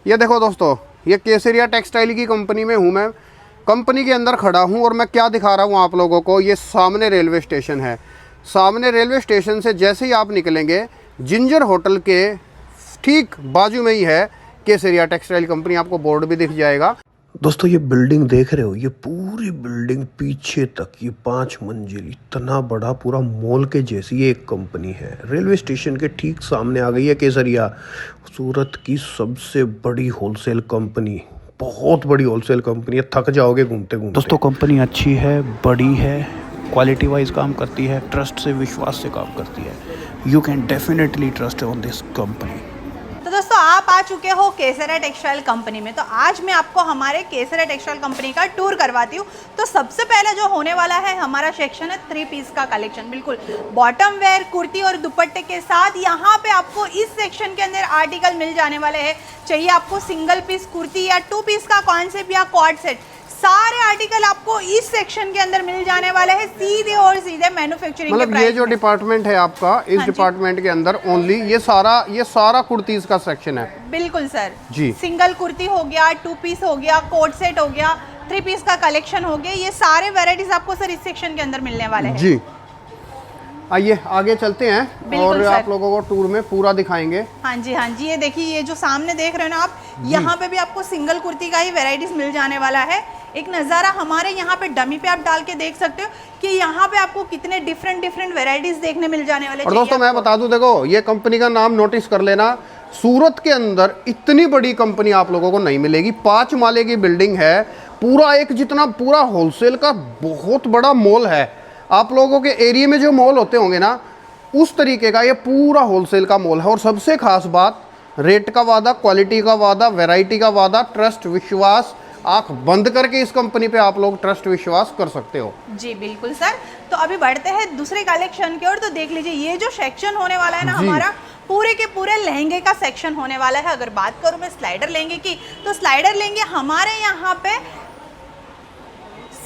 ये देखो दोस्तों, ये केसरिया टेक्सटाइल की कंपनी में हूँ मैं। कंपनी के अंदर खड़ा हूँ और मैं क्या दिखा रहा हूँ आप लोगों को, ये सामने रेलवे स्टेशन है। सामने रेलवे स्टेशन से जैसे ही आप निकलेंगे, जिंजर होटल के ठीक बाजू में ही है केसरिया टेक्सटाइल कंपनी, आपको बोर्ड भी दिख जाएगा। दोस्तों ये बिल्डिंग देख रहे हो, ये पूरी बिल्डिंग पीछे तक, ये 5 मंजिल, इतना बड़ा पूरा मॉल के जैसी ये एक कंपनी है। रेलवे स्टेशन के ठीक सामने आ गई है केसरिया, सूरत की सबसे बड़ी होलसेल कंपनी, बहुत बड़ी होलसेल कंपनी है, थक जाओगे घूमते घूमते। दोस्तों कंपनी अच्छी है, बड़ी है, क्वालिटी वाइज काम करती है, ट्रस्ट से विश्वास से काम करती है। You can definitely trust on this company. तो दोस्तों आप आ चुके हो केसरिया टेक्सटाइल कंपनी में। तो आज मैं आपको हमारे केसरिया टेक्सटाइल कंपनी का टूर करवाती हूँ। तो सबसे पहले जो होने वाला है हमारा सेक्शन है 3 पीस का कलेक्शन, बिल्कुल बॉटम वेयर, कुर्ती और दुपट्टे के साथ। यहाँ पे आपको इस सेक्शन के अंदर आर्टिकल मिल जाने वाले हैं। चाहिए आपको सिंगल पीस कुर्ती या 2 पीस का कॉन्सेप्ट या कॉर्ड सेट, सारे आर्टिकल आपको इस सेक्शन के अंदर मिल जाने वाले हैं, सीधे और सीधे मैन्युफैक्चरिंग के मतलब ये जो डिपार्टमेंट है आपका, इस डिपार्टमेंट के अंदर ओनली ये सारा कुर्तीज का सेक्शन है। बिल्कुल सर जी। सिंगल कुर्ती हो गया, 2 पीस हो गया, कोट सेट हो गया, 3 पीस का कलेक्शन हो गया, ये सारे वेराइटीज आपको सर इस सेक्शन के अंदर मिलने वाले हैं। जी, आइए आगे चलते हैं और आप लोगों को टूर में पूरा दिखाएंगे। हाँ जी, हाँ जी, ये देखिए, ये जो सामने देख रहे हो ना आप, यहाँ पे भी आपको सिंगल कुर्ती का ही वेराइटीज मिल जाने वाला है। एक नज़ारा हमारे यहाँ पे डमी पे आप डाल के देख सकते हो कि यहाँ पे आपको कितने डिफरेंट वेराइटीज देखने मिल जाने वाले। और दोस्तों मैं बता दूं, देखो ये कंपनी का नाम नोटिस कर लेना, सूरत के अंदर इतनी बड़ी कंपनी आप लोगों को नहीं मिलेगी। 5 माले की बिल्डिंग है, पूरा एक जितना पूरा होलसेल का बहुत बड़ा मॉल है। आप लोगों के एरिया में जो मॉल होते होंगे ना, उस तरीके का ये पूरा होलसेल का मॉल है। और सबसे खास बात, रेट का वादा, क्वालिटी का वादा, वैरायटी का वादा, ट्रस्ट विश्वास, आंख बंद करके इस कंपनी पे आप लोग ट्रस्ट विश्वास कर सकते हो। जी बिल्कुल सर। तो अभी बढ़ते हैं दूसरे कलेक्शन की ओर। तो देख लीजिए, ये जो सेक्शन होने वाला है ना हमारा, पूरे के पूरे लहंगे का सेक्शन होने वाला है। अगर बात करूं मैं स्लाइडर लहंगे की, तो स्लाइडर लहंगे हमारे यहाँ पे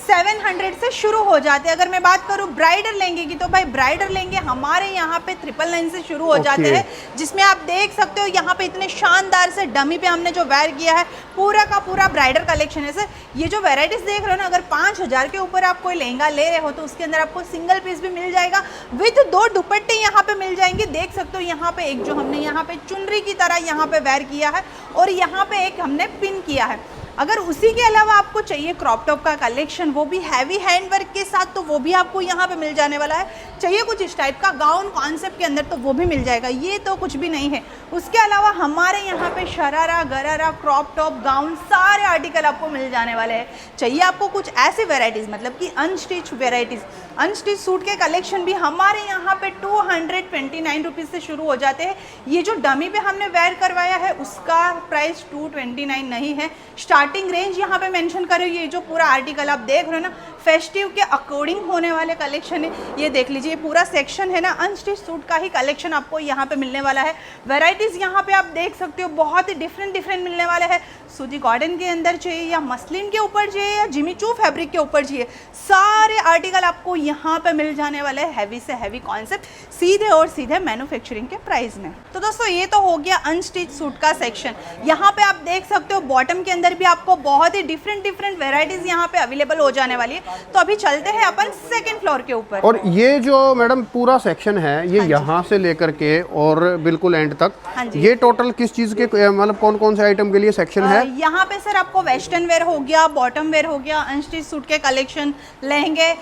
700 से शुरू हो जाते हैं। अगर मैं बात करूं ब्राइडल लहंगे की, तो भाई ब्राइडल लहंगे हमारे यहाँ पे 999 से शुरू हो जाते हैं, जिसमें आप देख सकते हो यहाँ पे इतने शानदार से डमी पे हमने जो वेयर किया है, पूरा का पूरा ब्राइडल कलेक्शन है सर। ये जो वेराइटीज देख रहे हो ना, अगर 5000 के ऊपर आप कोई लहंगा ले रहे हो तो उसके अंदर आपको सिंगल पीस भी मिल जाएगा, विद 2 दुपट्टे यहाँ पे मिल जाएंगे। देख सकते हो यहाँ पे एक जो हमने यहाँ पे चुनरी की तरह यहाँ पे वेयर किया है, और यहाँ पे एक हमने पिन किया है। अगर उसी के अलावा आपको चाहिए क्रॉप टॉप का कलेक्शन, वो भी हैवी हैंड वर्क के साथ, तो वो भी आपको यहाँ पे मिल जाने वाला है। चाहिए कुछ इस टाइप का गाउन कॉन्सेप्ट के अंदर, तो वो भी मिल जाएगा। ये तो कुछ भी नहीं है। उसके अलावा हमारे यहाँ पे शरारा, गरारा, क्रॉप टॉप, गाउन, सारे आर्टिकल आपको मिल जाने वाले हैं। चाहिए आपको कुछ ऐसी वेराइटीज़, मतलब कि अनस्टिच वेराइटीज़, अनस्टिच सूट के कलेक्शन भी हमारे यहाँ पे 229 रुपीज़ से शुरू हो जाते हैं। ये जो डमी पे हमने वेयर करवाया है उसका प्राइस 229 नहीं है। स्टार्टिंग रेंज यहाँ पे मेंशन करो। ये जो पूरा आर्टिकल आप देख रहे हो ना, फेस्टिव के अकॉर्डिंग होने वाले कलेक्शन है। ये देख लीजिए, पूरा सेक्शन है ना अनस्टिच सूट का ही कलेक्शन आपको यहाँ पे मिलने वाला है। वैरायटीज़ यहाँ पे आप देख सकते हो, बहुत ही डिफरेंट मिलने वाले हैं। सूती कॉटन के अंदर चाहिए या मसलिन के ऊपर चाहिए या जिमी चू फैब्रिक के ऊपर चाहिए, सारे आर्टिकल आपको यहाँ पे मिल जाने वाले हैं। हैवी से हैवी कॉन्सेप्ट, सीधे और सीधे मैन्युफैक्चरिंग के प्राइस में। तो दोस्तों ये तो हो गया अनस्टिच सूट का सेक्शन। यहाँ पे आप देख सकते हो बॉटम के अंदर भी आपको बहुत ही डिफरेंट वेराइटीज यहाँ पे अवेलेबल हो जाने वाली है। तो अभी चलते हैं अपन 2nd फ्लोर के ऊपर। और ये जो मैडम पूरा सेक्शन है, ये यहाँ से लेकर के और बिल्कुल एंड तक, ये टोटल किस चीज के, मतलब कौन कौन से आइटम के लिए सेक्शन है? यहाँ पे सर आपको वेस्टर्न वेयर हो गया, बॉटम वेयर हो गया, अनस्टिच सूट के कलेक्शन, लहंगे,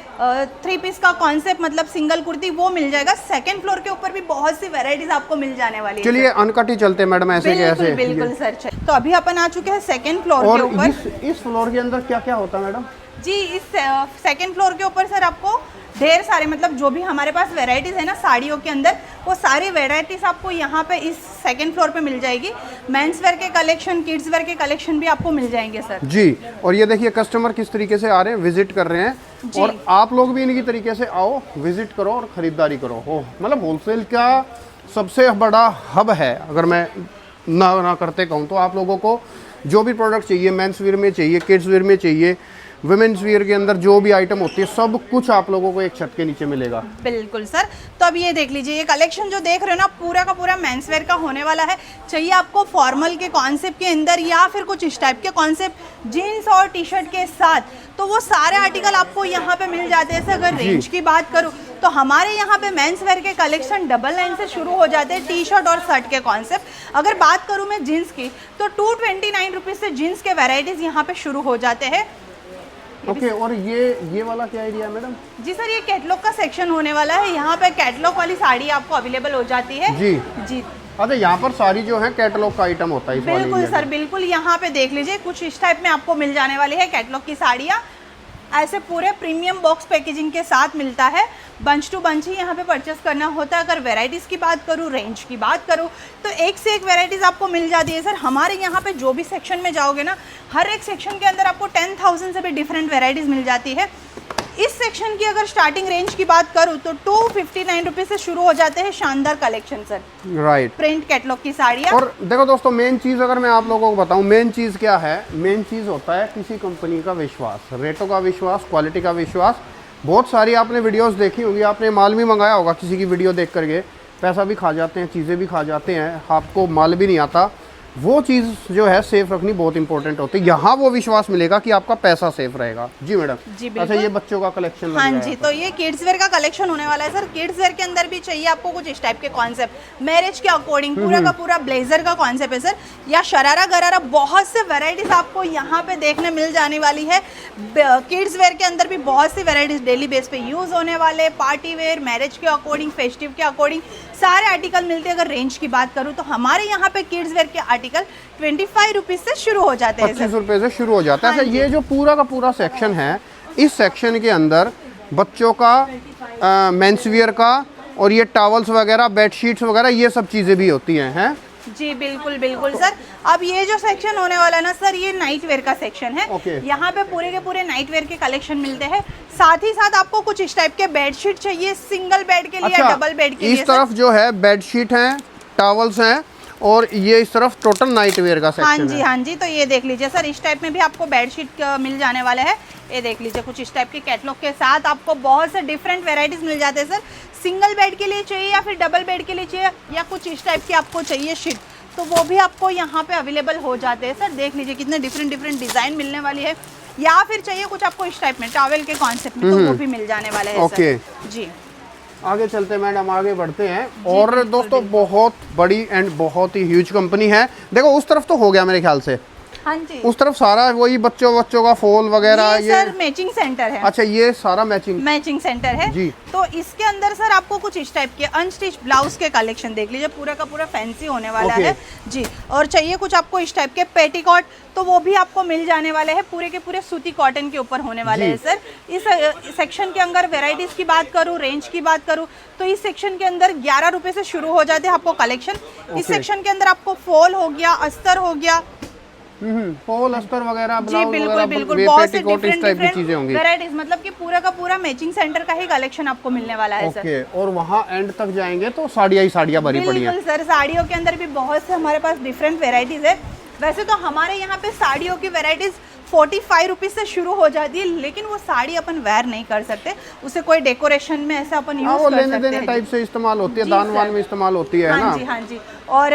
3 पीस का कॉन्सेप्ट, मतलब सिंगल कुर्ती, वो मिल जाएगा। 2nd फ्लोर के ऊपर भी बहुत सी वेराइटीज आपको मिल जाने वाली है। चलिए अनकट ही चलते हैं मैडम, ऐसे कैसे? बिल्कुल सर। तो अभी अपन आ चुके हैं 2nd फ्लोर के ऊपर। इस फ्लोर के अंदर क्या क्या होता है मैडम? जी, इस 2nd फ्लोर के ऊपर सर आपको ढेर सारे, मतलब जो भी हमारे पास वेराइटीज़ है ना साड़ियों के अंदर, वो सारी वेराइटीज़ आपको यहाँ पे इस 2nd फ्लोर पे मिल जाएगी। मेंस वेयर के कलेक्शन, किड्स वेयर के कलेक्शन भी आपको मिल जाएंगे सर। जी, और ये देखिए कस्टमर किस तरीके से आ रहे हैं, विजिट कर रहे हैं, और आप लोग भी इनकी तरीके से आओ, विजिट करो और ख़रीदारी करो। हो मतलब होलसेल का सबसे बड़ा हब है। अगर मैं ना करते कहूँ तो आप लोगों को जो भी प्रोडक्ट चाहिए, मेंस वेयर में चाहिए, किड्स वेयर में चाहिए, वुमेन्स वियर के अंदर जो भी आइटम होती है सब कुछ आप लोगों को एक छत के नीचे मिलेगा। बिल्कुल सर। तो अब ये देख लीजिए, ये कलेक्शन जो देख रहे हो ना पूरा का पूरा मेंस वेयर का होने वाला है। चाहिए आपको फॉर्मल के कॉन्सेप्ट के अंदर या फिर कुछ इस टाइप के कॉन्सेप्ट जीन्स और टी शर्ट के साथ, तो वो सारे आर्टिकल आपको यहाँ पे मिल जाते हैं। अगर रेंज की बात करूँ तो हमारे यहाँ पे मेंस वेयर के कलेक्शन 99 से शुरू हो जाते हैं, टी शर्ट और शर्ट के कॉन्सेप्ट। अगर बात करूँ मैं जीन्स की तो 229 रुपीज़ से जीन्स के वेराइटीज़ यहाँ पे शुरू हो जाते हैं। ओके और ये वाला क्या एरिया है मैडम? जी सर, ये कैटलॉग का सेक्शन होने वाला है। यहाँ पे कैटलॉग वाली साड़ी आपको अवेलेबल हो जाती है। जी जी। अच्छा, यहाँ पर सारी जो है कैटलॉग का आइटम होता है इस वाले बिल्कुल एरिया सर, में। बिल्कुल। यहाँ पे देख लीजिए कुछ इस टाइप में आपको मिल जाने वाली है कैटलॉग की साड़ियाँ। ऐसे पूरे प्रीमियम बॉक्स पैकेजिंग के साथ मिलता है। बंच टू बंच ही यहाँ पे परचेस करना होता है। अगर वैरायटीज़ की बात करूँ, रेंज की बात करूँ तो एक से एक वैरायटीज़ आपको मिल जाती है सर। हमारे यहाँ पे जो भी सेक्शन में जाओगे ना, हर एक सेक्शन के अंदर आपको 10,000 से भी डिफरेंट वैरायटीज़ मिल जाती है। इस सेक्शन की अगर स्टार्टिंग रेंज की बात करूँ तो 259 रुपीज़ से शुरू हो जाते हैं शानदार collection sir. Right. Print catalogue की साड़ियाँ। और देखो दोस्तों, मेन चीज़ अगर मैं आप लोगों को बताऊं, मेन चीज़ क्या है? मेन चीज़ होता है किसी कंपनी का विश्वास, रेटों का विश्वास, क्वालिटी का विश्वास। बहुत सारी आपने वीडियोस देखी होगी, आपने माल भी मंगाया होगा किसी की वीडियो देख करके, पैसा भी खा जाते हैं, चीज़ें भी खा जाते हैं, आपको माल भी नहीं आता। वो चीज़ जो है सेफ रखनी बहुत इंपॉर्टेंट होती है। यहाँ वो विश्वास मिलेगा कि आपका पैसा सेफ रहेगा। जी मैडम। जी अच्छा, बिल्कुल। ये बच्चों का कलेक्शन हाँ जी, तो ये किड्स वेयर का कलेक्शन होने वाला है सर। किड्स वेयर के अंदर भी चाहिए आपको कुछ इस टाइप के कॉन्सेप्ट, मैरिज के अकॉर्डिंग पूरा का पूरा ब्लेजर का कॉन्सेप्ट है सर, या शरारा गरारा, बहुत से वेराइटीज आपको यहाँ पे देखने मिल जाने वाली है। किड्स वेयर के अंदर भी बहुत सी वेराइटीज डेली बेस पे यूज होने वाले, पार्टी वेयर, मैरिज के अकॉर्डिंग, फेस्टिव के अकॉर्डिंग सारे आर्टिकल मिलते हैं। अगर रेंज की बात करूँ तो हमारे यहाँ पे किड्स वेयर के आर्टिकल 25 रुपीज से शुरू हो जाते हैं। 25 रुपए से शुरू हो जाता है। हाँ अच्छा, ये जो पूरा का पूरा सेक्शन है, इस सेक्शन के अंदर बच्चों का, मेंस वियर का, और ये टॉवल्स वगैरह, बेडशीट्स वगैरह, ये सब चीज़ें भी होती हैं। जी बिल्कुल बिल्कुल सर। अब ये जो सेक्शन होने वाला है ना सर, ये नाइट वेयर का सेक्शन है। ओके। यहाँ पे पूरे के पूरे नाइट वेयर के कलेक्शन मिलते हैं। साथ ही साथ आपको कुछ इस टाइप के बेडशीट चाहिए, सिंगल बेड के लिए, अच्छा, डबल बेड के लिए इस तरफ जो है बेडशीट हैं, टॉवल्स हैं, और ये इस तरफ टोटल नाइट वेयर का हाँ सेक्शन जी है। हाँ जी। तो ये देख लीजिए सर, इस टाइप में भी आपको बेडशीट मिल जाने वाले हैं। ये देख लीजिए कुछ इस टाइप के कैटलॉग के साथ आपको बहुत से डिफरेंट वेराइटीज मिल जाते हैं सर। सिंगल बेड के लिए चाहिए या फिर डबल बेड के लिए चाहिए, या कुछ इस टाइप की आपको चाहिए शीट, तो वो भी आपको यहाँ पे अवेलेबल हो जाते हैं सर। देख लीजिए कितने डिफरेंट डिजाइन मिलने वाली है। या फिर चाहिए कुछ आपको इस टाइप में टॉवेल के कॉन्सेप्ट में, तो वो भी मिल जाने वाला है ओके। सर। जी आगे चलते हैं मैडम, आगे बढ़ते हैं। और दोस्तों, बहुत बड़ी एंड बहुत ही ह्यूज कंपनी है। देखो उस तरफ तो हो गया मेरे ख्याल से, हाँ जी। उस तरफ सारा वही बच्चों का फॉल वगैरह, ये सर मैचिंग सेंटर है। अच्छा, ये सारा मैचिंग सेंटर है जी। तो इसके अंदर सर आपको कुछ इस टाइप के अनस्टिच ब्लाउज के कलेक्शन देख लीजिए, पूरा का पूरा फैंसी होने वाला ओके। है जी। और चाहिए कुछ आपको इस टाइप के पेटीकोट, तो वो भी आपको मिल जाने वाले हैं। पूरे के पूरे सूती कॉटन के ऊपर होने वाले हैं सर। इस सेक्शन के अंदर वेराइटीज की बात करूँ, रेंज की बात करूँ, तो इस सेक्शन के अंदर 11 रुपए से शुरू हो जाते हैं आपको कलेक्शन। इस सेक्शन के अंदर आपको फॉल हो गया, अस्तर हो गया, फॉल, अस्तर वगैरह, जी ब्लाउज बिल्कुल वगैरह, बिल्कुल, बहुत से पेटीकोट, इस टाइप की चीजें होंगी। वेराइटीज, मतलब कि पूरा का पूरा मैचिंग सेंटर का ही कलेक्शन आपको मिलने वाला है सर। ओके। और वहाँ एंड तक जाएंगे तो साड़ियाँ ही साड़ियाँ भरी पड़ी हैं। बिल्कुल सर, साड़ियों के अंदर भी बहुत से हमारे पास डिफरेंट वेराइटीज है। वैसे तो हमारे यहाँ पे साड़ियों की वेराइटीज 45 रुपीज़ से शुरू हो जाती है, लेकिन वो साड़ी अपन वेयर नहीं कर सकते, उसे कोई डेकोरेशन में ऐसा अपन यूज वो कर लेने सकते देने हैं। टाइप से इस्तेमाल होती है, जी दान सर। वान में इस्तेमाल होती है हाँ ना। जी हाँ जी। और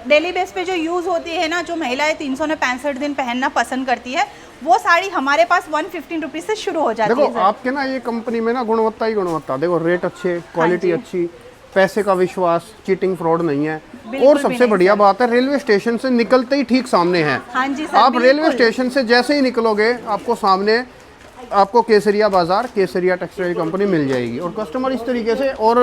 डेली बेस पे जो यूज़ होती है ना, जो महिलाएं 365 दिन पहनना पसंद करती है, वो साड़ी हमारे पास 115 रुपीज़ से शुरू हो जाती देखो है सर। आपके ना ये कंपनी में ना गुणवत्ता ही गुणवत्ता। देखो रेट अच्छे, क्वालिटी जी। अच्छी, पैसे का विश्वास, चीटिंग फ्रॉड नहीं है। बिल्कुल और भी सबसे नहीं बढ़िया सर। बात है, रेलवे स्टेशन से निकलते ही ठीक सामने है। हाँ जी सर, आप रेलवे बिल्कुल। स्टेशन से जैसे ही निकलोगे, आपको सामने आपको केसरिया बाजार, केसरिया टेक्सटाइल कंपनी मिल जाएगी। और कस्टमर इस तरीके से, और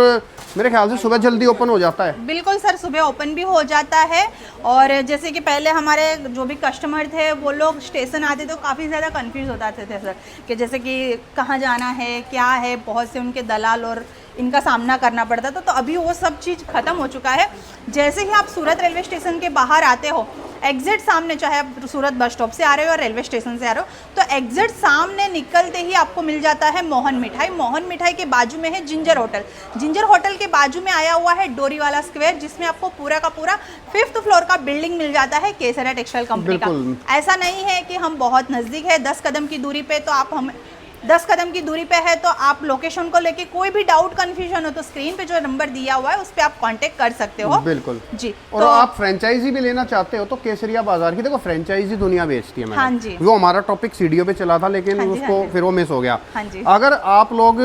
मेरे ख्याल से सुबह जल्दी ओपन हो जाता है। बिल्कुल सर, सुबह ओपन भी हो जाता है। और जैसे कि पहले हमारे जो भी कस्टमर थे, वो लोग स्टेशन आते तो काफ़ी ज़्यादा कंफ्यूज हो जाते थे सर, कि जैसे कि कहाँ जाना है, क्या है, बहुत से उनके दलाल और इनका सामना करना पड़ता था। तो अभी वो सब चीज़ खत्म हो चुका है। जैसे ही आप सूरत रेलवे स्टेशन के बाहर आते हो, एग्जिट सामने, चाहे आप सूरत बस स्टॉप से आ रहे हो या रेलवे स्टेशन से आ रहे हो, तो एग्जिट सामने निकलते ही आपको मिल जाता है मोहन मिठाई। मोहन मिठाई के बाजू में है जिंजर होटल। जिंजर होटल के बाजू में आया हुआ है डोरीवाला स्क्वायर, जिसमें आपको पूरा का पूरा 5th फ्लोर का बिल्डिंग मिल जाता है केसरिया टेक्सटाइल कंपनी का। ऐसा नहीं है कि हम बहुत नज़दीक है, 10 कदम की दूरी पे, तो आप हम 10 कदम की दूरी पे है, तो आप लोकेशन को लेके कोई भी डाउट कन्फ्यूजन हो तो स्क्रीन पे जो नंबर दिया हुआ है उस पे आप कांटेक्ट कर सकते हो। बिल्कुल जी। और तो आप फ्रेंचाइजी भी लेना चाहते हो तो केसरिया बाजार की, देखो फ्रेंचाइजी दुनिया बेचती है। हाँ जी। वो हमारा टॉपिक सीडीओ पे चला था, लेकिन हाँ जी, उसको हाँ जी। फिर वो मिस हो गया। हाँ जी। अगर आप लोग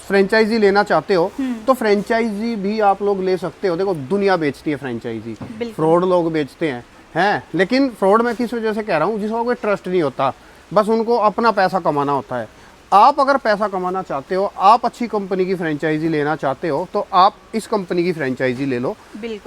फ्रेंचाइजी लेना चाहते हो तो फ्रेंचाइजी भी आप लोग ले सकते हो। देखो दुनिया बेचती है फ्रेंचाइजी, फ्रॉड लोग बेचते हैं, लेकिन फ्रॉड मैं किस वजह से कह रहा हूँ, जिसको कोई ट्रस्ट नहीं होता, बस उनको अपना पैसा कमाना होता है। आप अगर पैसा कमाना चाहते हो, आप अच्छी कंपनी की फ्रेंचाइजी लेना चाहते हो, तो आप इस कंपनी की फ्रेंचाइजी ले लो।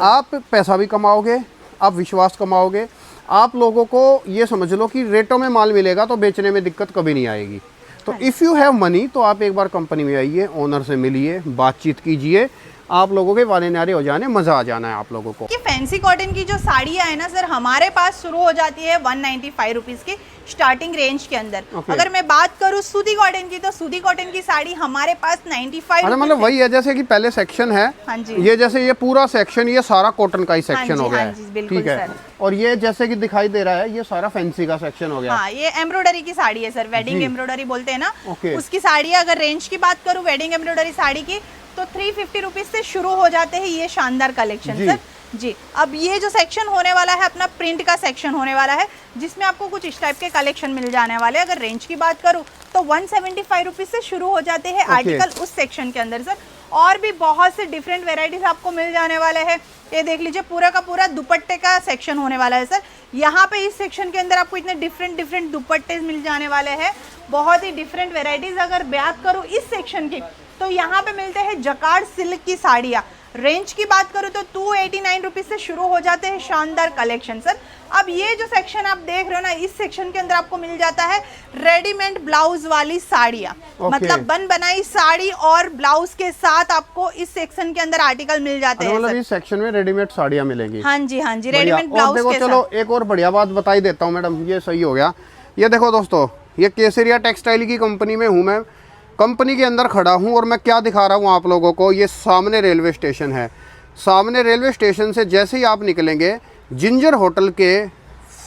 आप पैसा भी कमाओगे, आप विश्वास कमाओगे, आप लोगों को ये समझ लो कि रेटों में माल मिलेगा तो बेचने में दिक्कत कभी नहीं आएगी। तो इफ़ यू हैव मनी तो आप एक बार कंपनी में आइए, ओनर से मिलिए, बातचीत कीजिए, आप लोगों के वाले नारे हो जाने, मज़ा आ जाना है आप लोगों को। कि फैंसी कॉटन की जो साड़ियाँ है ना सर, हमारे पास शुरू हो जाती है 195 रुपीज़ की स्टार्टिंग रेंज के अंदर। अगर मैं बात करूँ सूती कॉटन की, तो सूती कॉटन की साड़ी हमारे पास 95। अरे मतलब वही है, जैसे कि पहले सेक्शन है, हाँ जी। ये जैसे ये पूरा सेक्शन, ये सारा कॉटन का ही हाँ सेक्शन जी, हो गया हाँ है, जी, बिल्कुल ठीक है। सर। और ये जैसे कि दिखाई दे रहा है, ये सारा फैंसी का सेक्शन हो गया। हाँ, ये एम्ब्रॉयडरी की साड़ी है सर, वेडिंग जी। एम्ब्रॉयडरी बोलते हैं ना, ओके। उसकी साड़ी है। अगर रेंज की बात करूँ वेडिंग एम्ब्रॉयडरी साड़ी की, तो 350 रुपीज़ से शुरू हो जाते हैं ये शानदार कलेक्शन जी। सर। जी। अब ये जो सेक्शन होने वाला है अपना प्रिंट का सेक्शन होने वाला है, जिसमें आपको कुछ इस टाइप के कलेक्शन मिल जाने वाले हैं। अगर रेंज की बात करूँ तो 175 रुपीज़ से शुरू हो जाते हैं आर्टिकल उस सेक्शन के अंदर सर। और भी बहुत से डिफरेंट वेराइटीज आपको मिल जाने वाले हैं। ये देख लीजिए, पूरा का पूरा दुपट्टे का सेक्शन होने वाला है सर। यहाँ पे इस सेक्शन के अंदर आपको इतने डिफरेंट दुपट्टे मिल जाने वाले हैं, बहुत ही डिफरेंट वेराइटीज। अगर बात करूँ इस सेक्शन की, तो यहाँ पे मिलते हैं जकार्ड सिल्क की साड़ियाँ। रेंज की बात करूँ तो 289 रुपीज़ से शुरू हो जाते हैं शानदार कलेक्शन सर। अब ये जो सेक्शन आप देख रहे हो ना, इस सेक्शन के अंदर आपको मिल जाता है रेडीमेड ब्लाउज वाली साड़ियाँ। मतलब बन बनाई साड़ी और ब्लाउज के साथ आपको इस सेक्शन के अंदर आर्टिकल मिल जाते हैं। मतलब इस सेक्शन में रेडीमेड साड़ियाँ मिलेंगी। हाँ जी, हाँ जी, रेडीमेड ब्लाउज देखो, के चलो साथ। एक और बढ़िया बात बताई देता हूँ मैडम, ये सही हो गया। ये देखो दोस्तों, ये केसरिया टेक्सटाइल की कंपनी में हूँ मैं, कंपनी के अंदर खड़ा हूँ और मैं क्या दिखा रहा हूँ आप लोगों को। ये सामने रेलवे स्टेशन है, सामने रेलवे स्टेशन से जैसे ही आप निकलेंगे, जिंजर होटल के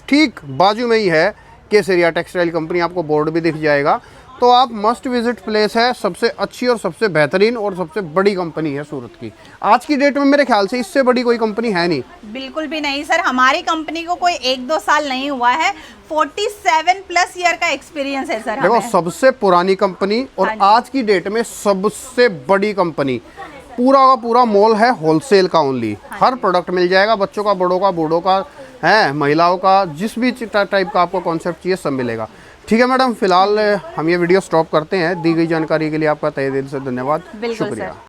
ठीक बाजू में ही है केसरिया टेक्सटाइल कंपनी, आपको बोर्ड भी दिख जाएगा। तो आप मस्ट विजिट प्लेस है, सबसे अच्छी और सबसे बेहतरीन और सबसे बड़ी कंपनी है सूरत की। आज की डेट में मेरे ख्याल से इससे बड़ी कोई कंपनी है नहीं। बिल्कुल भी नहीं सर, हमारी कंपनी को कोई 1-2 साल नहीं हुआ है, 47+ ईयर का एक्सपीरियंस है सर। देखो, सबसे पुरानी कंपनी और आज की डेट में सबसे बड़ी कंपनी, पूरा का पूरा मॉल है होलसेल का ओनली। हर प्रोडक्ट मिल जाएगा, बच्चों का, बड़ों का, बूढ़ों का है, महिलाओं का, जिस भी टाइप का आपको कॉन्सेप्ट चाहिए सब मिलेगा। ठीक है मैडम, फिलहाल हम ये वीडियो स्टॉप करते हैं। दी गई जानकारी के लिए आपका तहे दिल से धन्यवाद, बिल्कुल शुक्रिया। सर।